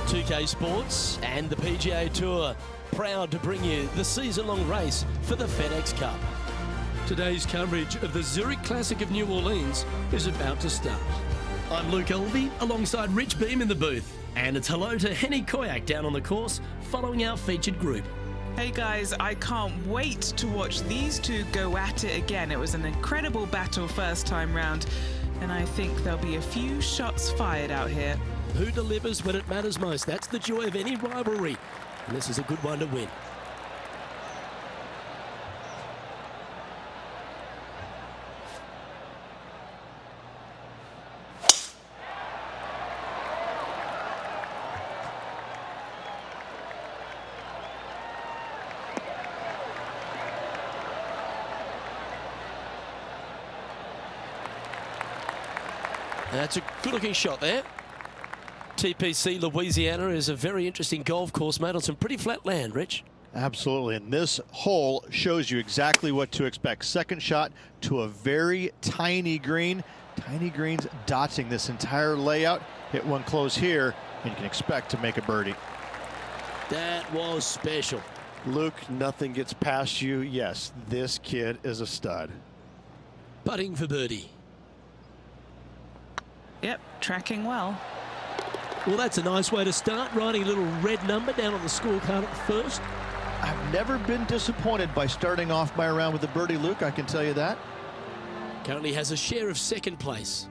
2K Sports and the PGA Tour, proud to bring you the season-long race for the FedEx Cup. Today's coverage of the Zurich Classic of New Orleans is about to start. I'm Luke Elvey alongside Rich Beam in the booth, and it's hello to Henny Koyak down on the course following our featured group. Hey guys, I can't wait to watch these two go at it again. It was an incredible battle first time round, and I think there'll be a few shots fired out here. Who delivers when it matters most? That's the joy of any rivalry, and this is a good one to win. That's a good-looking shot there. TPC Louisiana is a very interesting golf course made on some pretty flat land, Rich. Absolutely, and this hole shows you exactly what to expect. Second shot to a very tiny green. Tiny greens dotting this entire layout. Hit one close here, and you can expect to make a birdie. That was special. Luke, nothing gets past you. Yes, this kid is a stud. Putting for birdie. Yep, tracking well. Well, that's a nice way to start, writing a little red number down on the scorecard at the first. I've never been disappointed by starting off my round with a birdie, Luke, I can tell you that. Currently has a share of second place.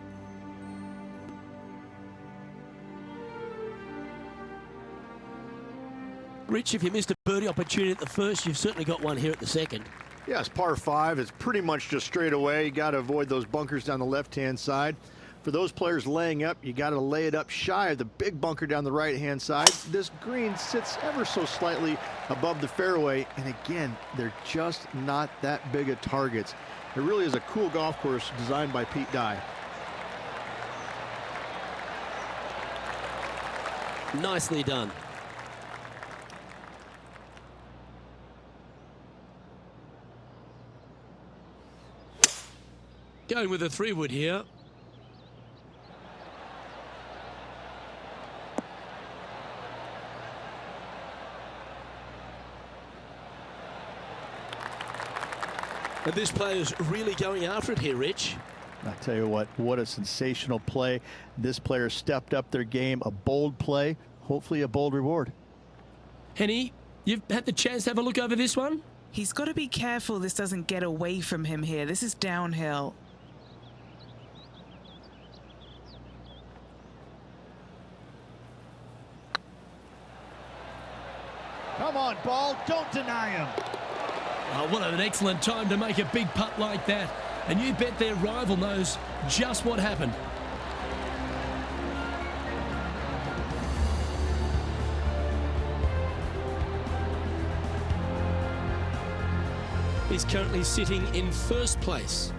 Rich, if you missed a birdie opportunity at the first, you've certainly got one here at the second. Yeah, it's par 5. It's pretty much just straight away. You got to avoid those bunkers down the left-hand side. For those players laying up, you got to lay it up shy of the big bunker down the right-hand side. This green sits ever so slightly above the fairway, and again, they're just not that big of targets. It really is a cool golf course designed by Pete Dye. Nicely done. Going with a 3-wood here. And this player's really going after it here, Rich. I tell you what a sensational play. This player stepped up their game, a bold play, hopefully a bold reward. Henny, you've had the chance to have a look over this one? He's got to be careful this doesn't get away from him here. This is downhill. Come on, ball, don't deny him. Oh, what an excellent time to make a big putt like that. And you bet their rival knows just what happened. He's currently sitting in first place.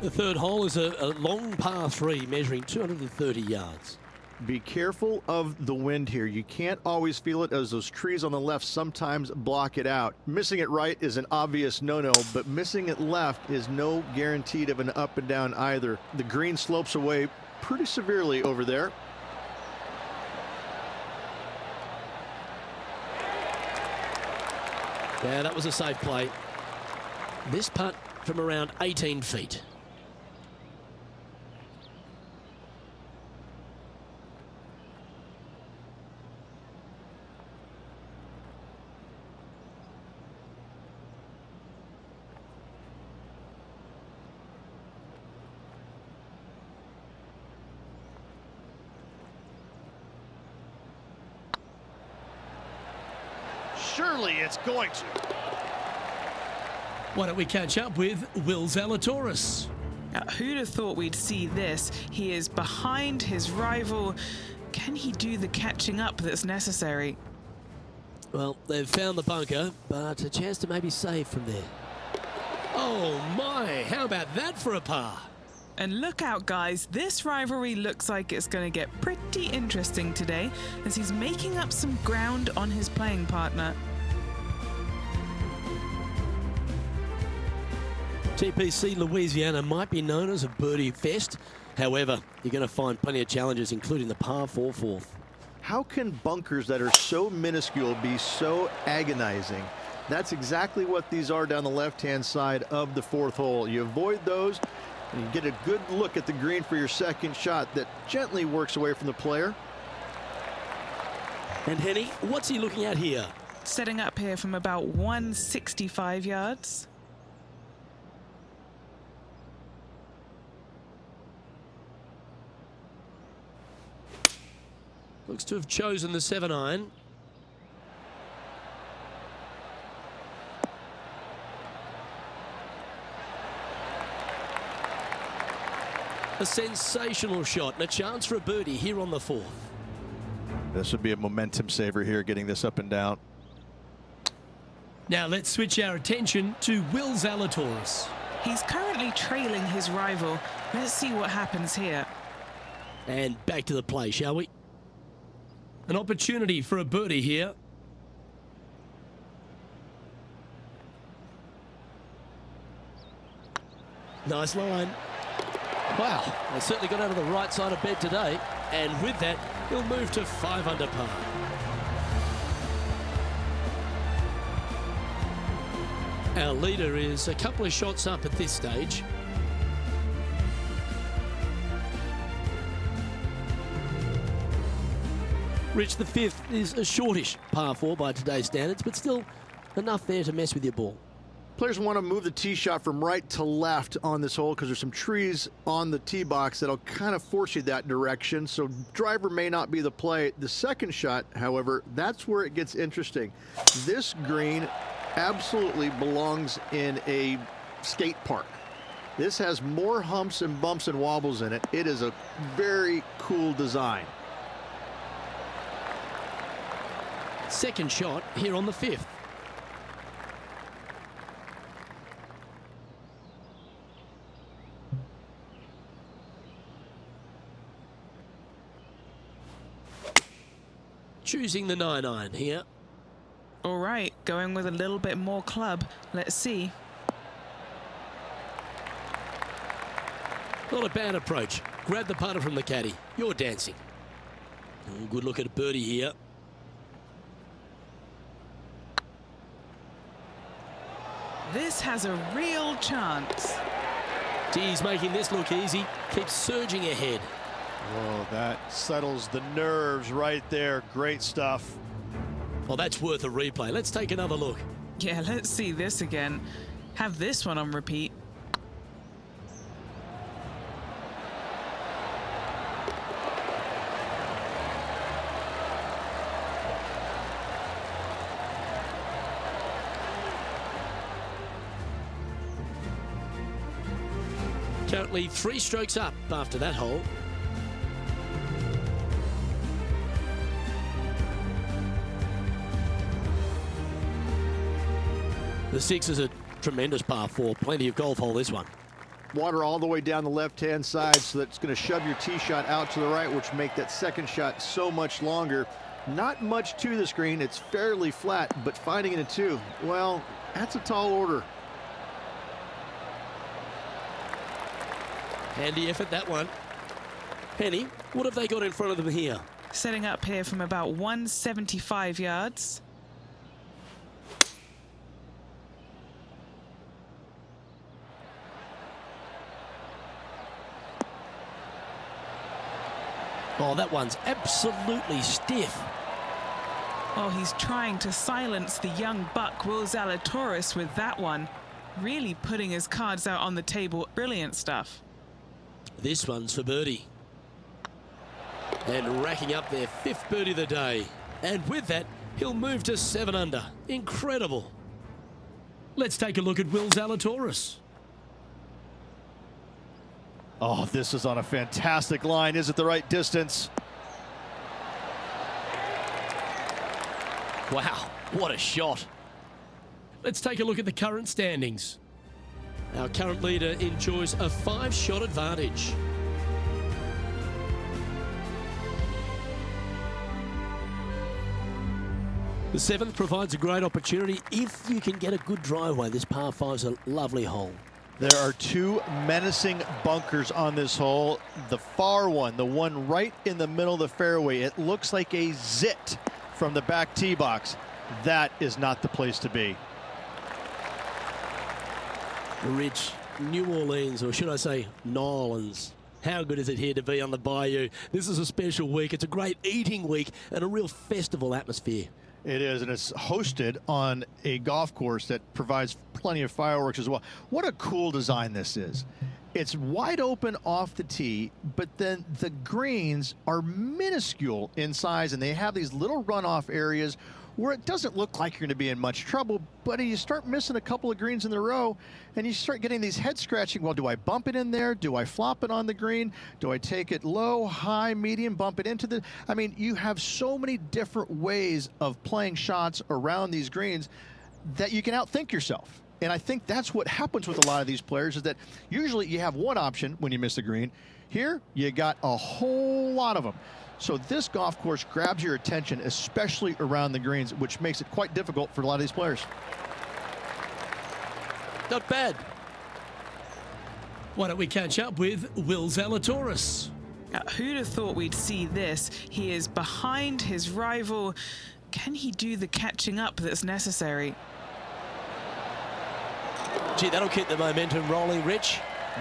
The third hole is a long par 3 measuring 230 yards. Be careful of the wind here. You can't always feel it as those trees on the left sometimes block it out. Missing it right is an obvious no-no, but missing it left is no guaranteed of an up and down either. The green slopes away pretty severely over there. Yeah, that was a safe play. This putt from around 18 feet. Surely it's going to. Why don't we catch up with Will Zalatoris? Now, who'd have thought we'd see this? He is behind his rival. Can he do the catching up that's necessary? Well, they've found the bunker, but a chance to maybe save from there. Oh my, how about that for a par? And look out, guys, this rivalry looks like it's going to get pretty interesting today as he's making up some ground on his playing partner. TPC Louisiana might be known as a birdie fest. However, you're going to find plenty of challenges, including the par 4 fourth. How can bunkers that are so minuscule be so agonizing? That's exactly what these are down the left-hand side of the 4th hole. You avoid those, and you get a good look at the green for your second shot that gently works away from the player. And Henny, what's he looking at here? Setting up here from about 165 yards. Looks to have chosen the 7-iron. A sensational shot and a chance for a birdie here on the 4th. This would be a momentum saver here, getting this up and down. Now let's switch our attention to Will Zalatoris. He's currently trailing his rival. Let's see what happens here. And back to the play, shall we? An opportunity for a birdie here. Nice line. Wow, they certainly got out of the right side of bed today. And with that, he'll move to 5 under par. Our leader is a couple of shots up at this stage. Rich, the 5th is a shortish par 4 by today's standards, but still enough there to mess with your ball. Players want to move the tee shot from right to left on this hole because there's some trees on the tee box that'll kind of force you that direction, so driver may not be the play. The second shot, however, that's where it gets interesting. This green absolutely belongs in a skate park. This has more humps and bumps and wobbles in it. It is a very cool design. Second shot here on the 5th. Choosing the 9-iron here. All right, going with a little bit more club. Let's see. Not a bad approach. Grab the putter from the caddy. You're dancing. Oh, good look at a birdie here. This has a real chance. He's making this look easy. Keeps surging ahead. Oh, that settles the nerves right there. Great stuff. Well, that's worth a replay. Let's take another look. Yeah, let's see this again. Have this one on repeat. Currently 3 strokes up after that hole. The 6 is a tremendous par 4. Plenty of golf hole, this one. Water all the way down the left-hand side, so that's going to shove your tee shot out to the right, which make that second shot so much longer. Not much to this green. It's fairly flat, but finding it a 2, well, that's a tall order. Handy effort, that one. Penny, what have they got in front of them here? Setting up here from about 175 yards. Oh, that one's absolutely stiff. Oh, he's trying to silence the young buck, Will Zalatoris, with that one. Really putting his cards out on the table. Brilliant stuff. This one's for birdie. And racking up their 5th birdie of the day. And with that, he'll move to 7 under. Incredible. Let's take a look at Will Zalatoris. Oh, this is on a fantastic line. Is it the right distance? Wow, what a shot. Let's take a look at the current standings. Our current leader enjoys a 5-shot advantage. The 7th provides a great opportunity if you can get a good driveway. This par 5's a lovely hole. There are two menacing bunkers on this hole. The far one, the one right in the middle of the fairway, it looks like a zit from the back tee box. That is not the place to be. Rich, New Orleans, or should I say New Orleans. How good is it here to be on the Bayou? This is a special week. It's a great eating week and a real festival atmosphere. It is, and it's hosted on a golf course that provides plenty of fireworks as well. What a cool design this is. It's wide open off the tee, but then the greens are minuscule in size, and they have these little runoff areas where it doesn't look like you're going to be in much trouble, but you start missing a couple of greens in a row, and you start getting these head scratching. Well, do I bump it in there? Do I flop it on the green? Do I take it low, high, medium, bump it into the... I mean, you have so many different ways of playing shots around these greens that you can outthink yourself. And I think that's what happens with a lot of these players, is that usually you have one option when you miss a green. Here, you got a whole lot of them. So this golf course grabs your attention, especially around the greens, which makes it quite difficult for a lot of these players. Not bad. Why don't we catch up with Will Zalatoris? Who'd have thought we'd see this? He is behind his rival. Can he do the catching up that's necessary? Gee, that'll keep the momentum rolling, Rich.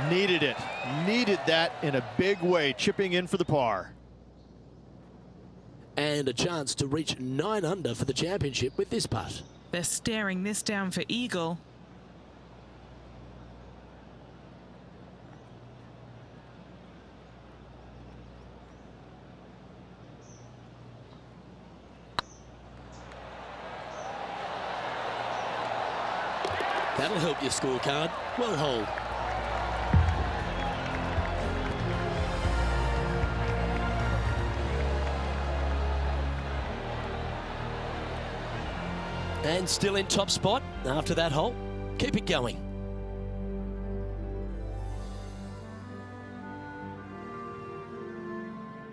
Needed it. Needed that in a big way, chipping in for the par. And a chance to reach 9 under for the championship with this putt. They're staring this down for eagle. That'll help your scorecard. Well hold. And still in top spot after that hole. Keep it going.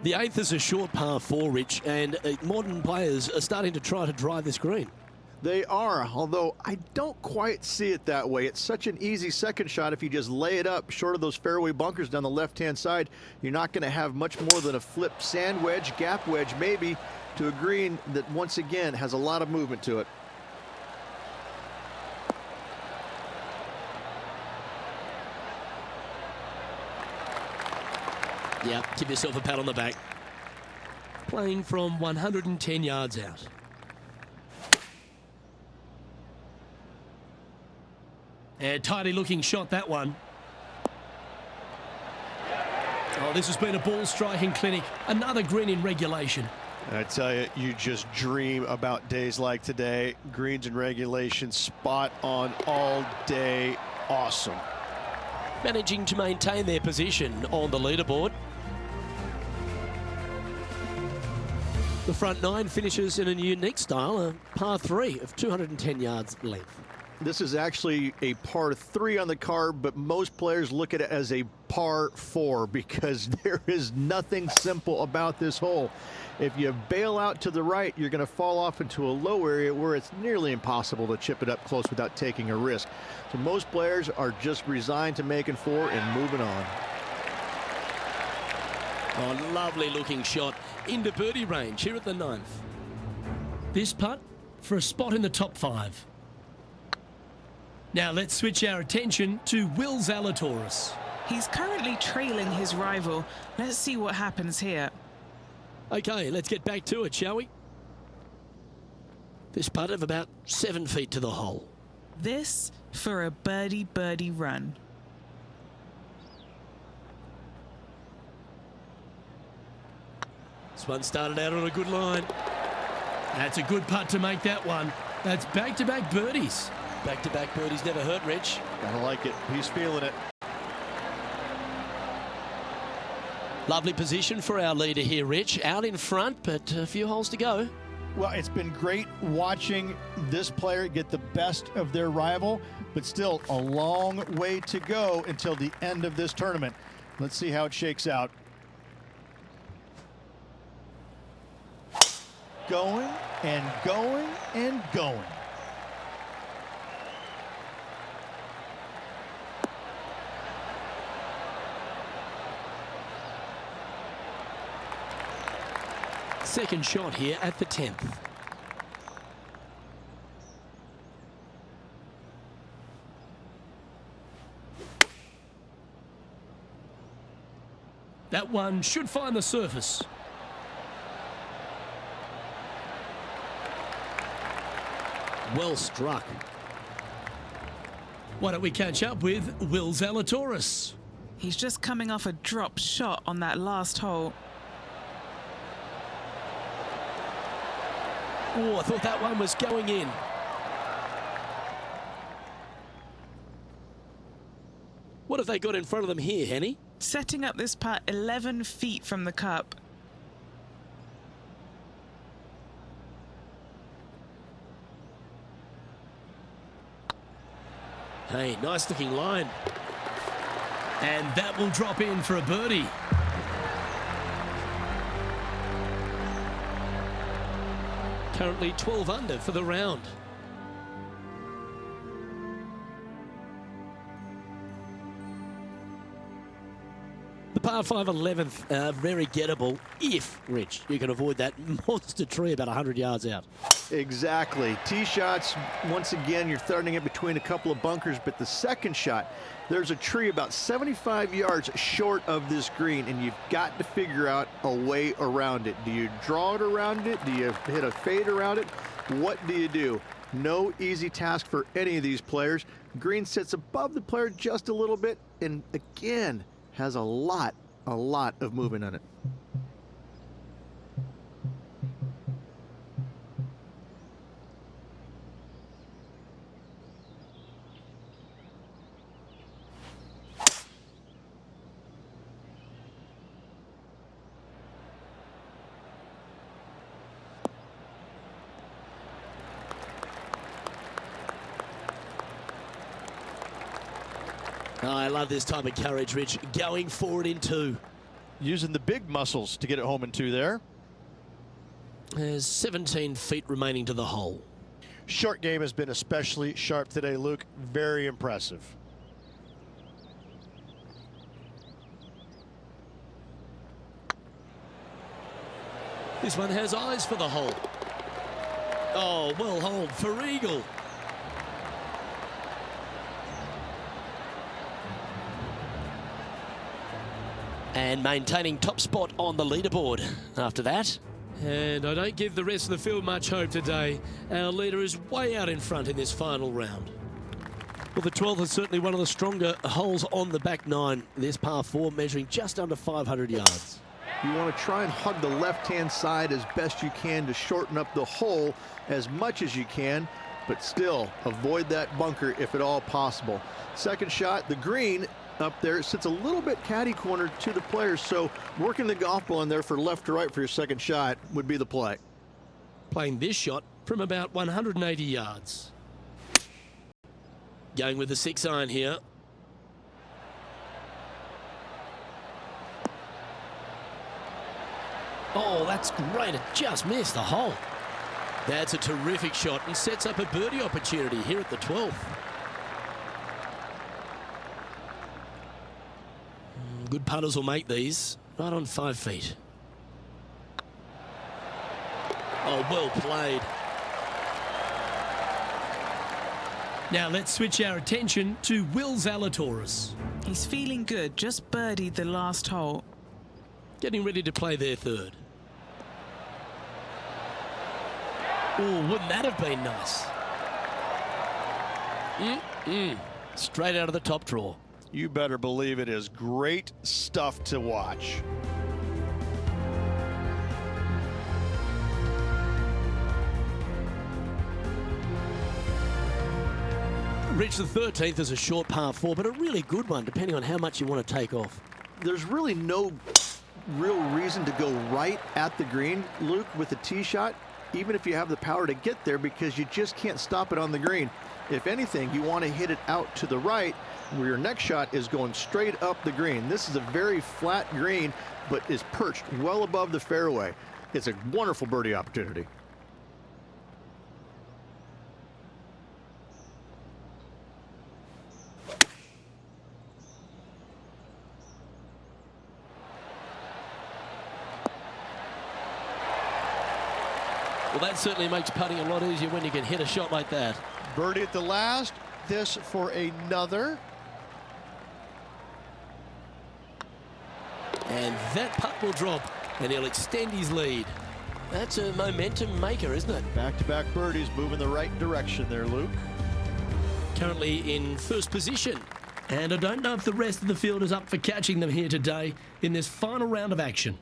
The 8th is a short par 4, Rich, and modern players are starting to try to drive this green. They are, although I don't quite see it that way. It's such an easy second shot. If you just lay it up short of those fairway bunkers down the left-hand side, you're not going to have much more than a flip sand wedge, gap wedge maybe, to a green that once again has a lot of movement to it. Yeah, give yourself a pat on the back. Playing from 110 yards out. A tidy looking shot, that one. Oh, this has been a ball striking clinic. Another green in regulation. I tell you, you just dream about days like today. Greens in regulation, spot on all day. Awesome. Managing to maintain their position on the leaderboard. The front 9 finishes in a unique style, a par 3 of 210 yards length. This is actually a par 3 on the card, but most players look at it as a par 4 because there is nothing simple about this hole. If you bail out to the right, you're going to fall off into a low area where it's nearly impossible to chip it up close without taking a risk. So most players are just resigned to making 4 and moving on. Oh, lovely looking shot into birdie range here at the 9th. This putt for a spot in the top 5. Now let's switch our attention to Will Zalatoris. He's currently trailing his rival. Let's see what happens here. Okay, let's get back to it, shall we? This putt of about 7 feet to the hole. This for a birdie run. This one started out on a good line. That's a good putt to make that one. That's back-to-back birdies. Back-to-back birdies never hurt, Rich. Gotta like it. He's feeling it. Lovely position for our leader here, Rich. Out in front, but a few holes to go. Well, it's been great watching this player get the best of their rival, but still a long way to go until the end of this tournament. Let's see how it shakes out. Going and going and going. second shot here at the 10th. That one should find the surface. Well struck. Why don't we catch up with Will Zalatoris? He's just coming off a drop shot on that last hole. Oh, I thought that one was going in. What have they got in front of them here, Henny? Setting up this putt 11 feet from the cup. Hey, nice looking line. And that will drop in for a birdie. Currently 12 under for the round. The par 5 11th, very gettable if, Rich, you can avoid that monster tree about 100 yards out. Exactly. Tee shots, once again, you're throwing it between a couple of bunkers, but the second shot, there's a tree about 75 yards short of this green, and you've got to figure out a way around it. Do you draw it around it? Do you hit a fade around it? What do you do? No easy task for any of these players. Green sits above the player just a little bit, and again, has a lot of movement on it. Oh, I love this type of courage, Rich. Going forward in two. Using the big muscles to get it home in two there. There's 17 feet remaining to the hole. Short game has been especially sharp today, Luke. Very impressive. This one has eyes for the hole. Oh, well holed for eagle. And maintaining top spot on the leaderboard after that. And I don't give the rest of the field much hope today. Our leader is way out in front in this final round. Well, the 12th is certainly one of the stronger holes on the back nine. This par 4 measuring just under 500 yards. You want to try and hug the left-hand side as best you can to shorten up the hole as much as you can, but still avoid that bunker if at all possible. Second shot, the green up there sits a little bit caddy corner to the players, so working the golf ball in there for left to right for your second shot would be the play. Playing this shot from about 180 yards. Going with the 6-iron here. Oh, that's great. It just missed the hole. That's a terrific shot and sets up a birdie opportunity here at the 12th. Good putters will make these right on 5 feet. Oh, well played. Now let's switch our attention to Will Zalatoris. He's feeling good, just birdied the last hole. Getting ready to play their third. Oh, wouldn't that have been nice? Straight out of the top drawer. You better believe it is great stuff to watch. Rich, the 13th is a short par 4, but a really good one, depending on how much you want to take off. There's really no real reason to go right at the green, Luke, with a tee shot, even if you have the power to get there, because you just can't stop it on the green. If anything, you want to hit it out to the right, where your next shot is going straight up the green. This is a very flat green, but is perched well above the fairway. It's a wonderful birdie opportunity. Well, that certainly makes putting a lot easier when you can hit a shot like that. Birdie at the last. This for another. And that putt will drop, and he'll extend his lead. That's a momentum maker, isn't it? Back-to-back birdies moving the right direction there, Luke. Currently in first position. And I don't know if the rest of the field is up for catching them here today in this final round of action.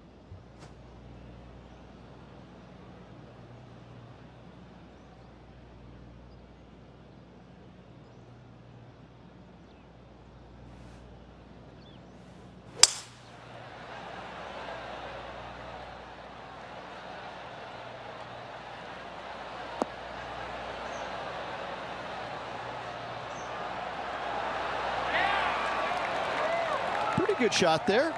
Pretty good shot there.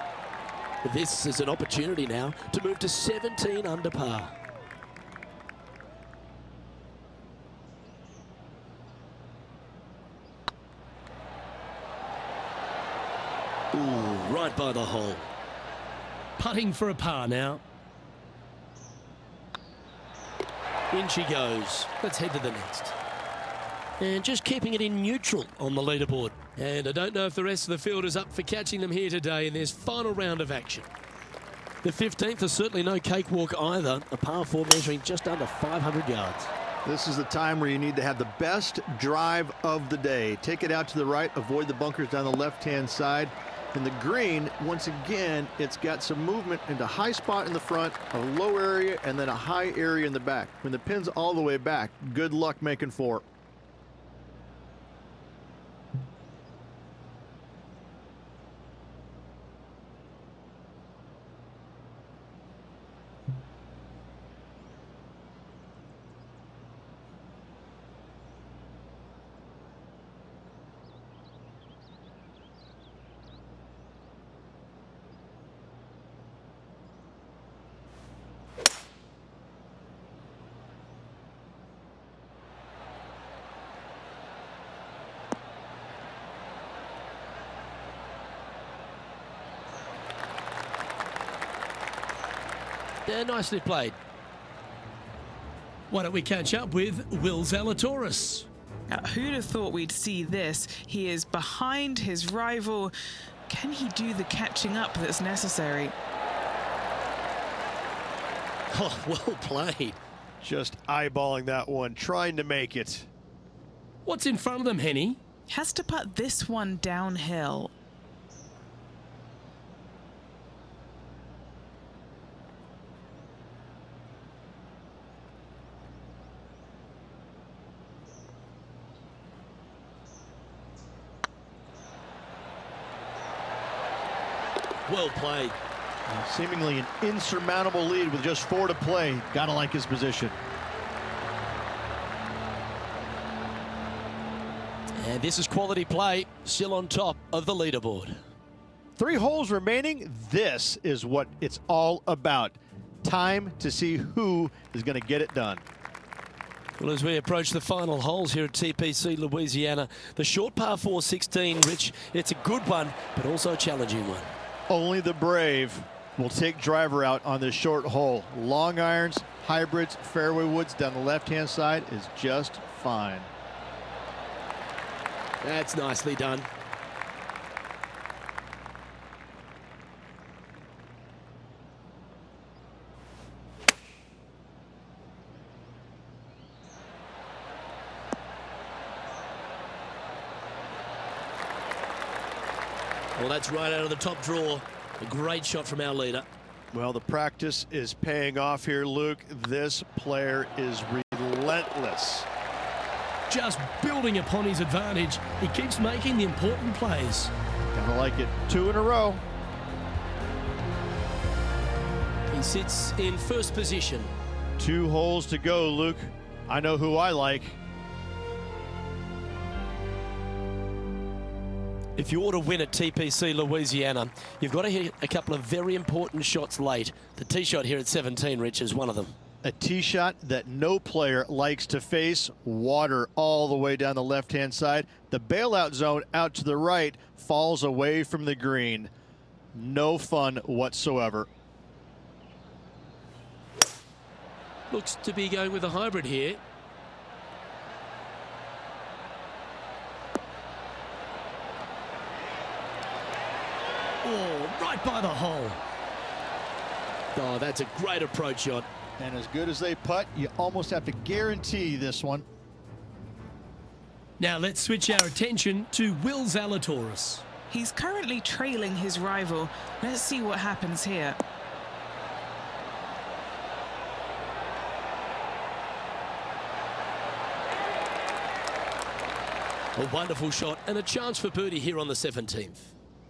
This is an opportunity now to move to 17 under par. Ooh, right by the hole. Putting for a par now. In she goes. Let's head to the next. And just keeping it in neutral on the leaderboard. And I don't know if the rest of the field is up for catching them here today in this final round of action. The 15th is certainly no cakewalk either. A par 4 measuring just under 500 yards. This is the time where you need to have the best drive of the day. Take it out to the right, avoid the bunkers down the left-hand side. And the green, once again, it's got some movement into high spot in the front, a low area, and then a high area in the back. When the pin's all the way back, good luck making 4. Yeah, nicely played. Why don't we catch up with Will Zalatoris? Who'd have thought we'd see this? He is behind his rival. Can he do the catching up that's necessary? Oh, well played. Just eyeballing that one, trying to make it. What's in front of them, Henny? Has to put this one downhill. Well played. Seemingly an insurmountable lead with just 4 to play. Gotta like his position. And this is quality play, still on top of the leaderboard. 3 holes remaining. This is what it's all about. Time to see who is going to get it done. Well, as we approach the final holes here at TPC Louisiana, the short par 4 16, Rich, it's a good one, but also a challenging one. Only the brave will take driver out on this short hole. Long irons, hybrids, fairway woods down the left-hand side is just fine. That's nicely done. Well, that's right out of the top draw. A great shot from our leader. Well, the practice is paying off here, Luke. This player is relentless. Just building upon his advantage. He keeps making the important plays. Gotta like it. 2 in a row. He sits in first position. 2 holes to go, Luke. I know who I like. If you ought to win at TPC Louisiana, you've got to hit a couple of very important shots late. The tee shot here at 17, Rich, is one of them. A tee shot that no player likes to face. Water all the way down the left-hand side. The bailout zone out to the right falls away from the green. No fun whatsoever. Looks to be going with a hybrid here. Oh, right by the hole. Oh, that's a great approach shot. And as good as they putt, you almost have to guarantee this one. Now let's switch our attention to Will Zalatoris. He's currently trailing his rival. Let's see what happens here. A wonderful shot and a chance for birdie here on the 17th.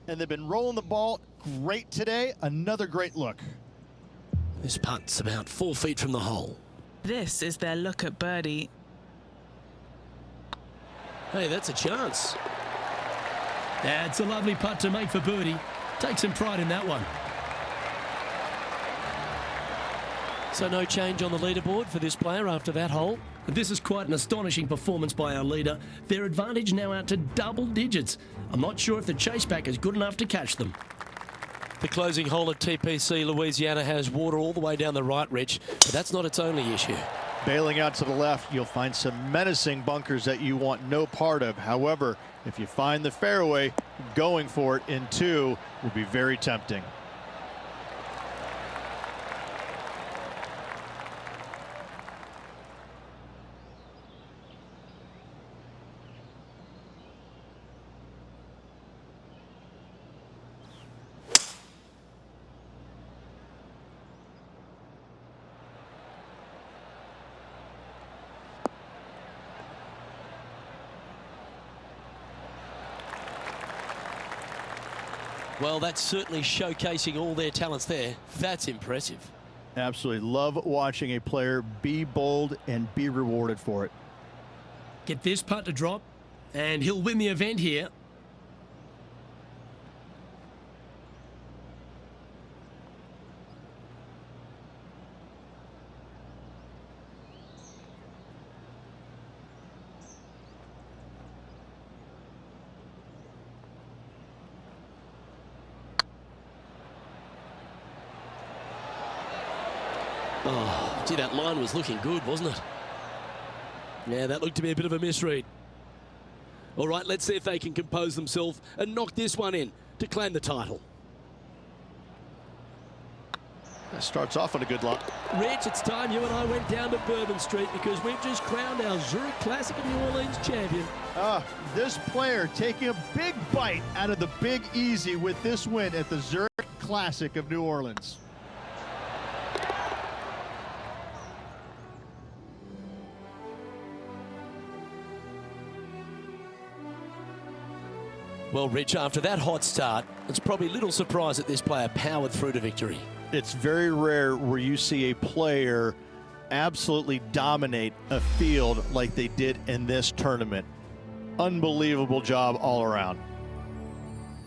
And they've been rolling the ball great today. Another great look. This putt's about 4 feet from the hole. This is their look at birdie. Hey, that's a chance. That's a lovely putt to make for birdie. Take some pride in that one. So no change on the leaderboard for this player after that hole. This is quite an astonishing performance by our leader. Their advantage now out to double digits. I'm not sure if the chase back is good enough to catch them. The closing hole at TPC Louisiana has water all the way down the right, Rich, but that's not its only issue. Bailing out to the left, you'll find some menacing bunkers that you want no part of. However, if you find the fairway, going for it in 2 will be very tempting. Well, that's certainly showcasing all their talents there. That's impressive. Absolutely love watching a player be bold and be rewarded for it. Get this putt to drop, and he'll win the event here. Oh, gee, that line was looking good, wasn't it? Yeah, that looked to be a bit of a misread. All right, let's see if they can compose themselves and knock this one in to claim the title. That starts off on a good line. Rich, it's time you and I went down to Bourbon Street because we've just crowned our Zurich Classic of New Orleans champion. This player taking a big bite out of the Big Easy with this win at the Zurich Classic of New Orleans. Well, Rich, after that hot start, it's probably little surprise that this player powered through to victory. It's very rare where you see a player absolutely dominate a field like they did in this tournament. Unbelievable job all around.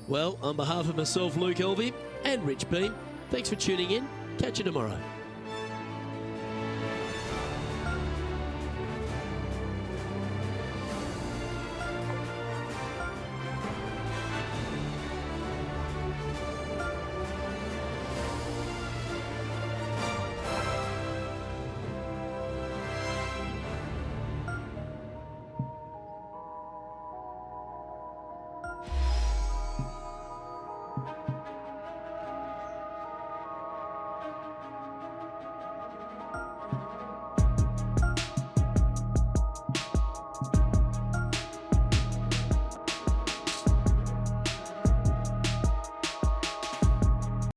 Well, on behalf of myself, Luke Elvey, and Rich Beam, thanks for tuning in. Catch you tomorrow.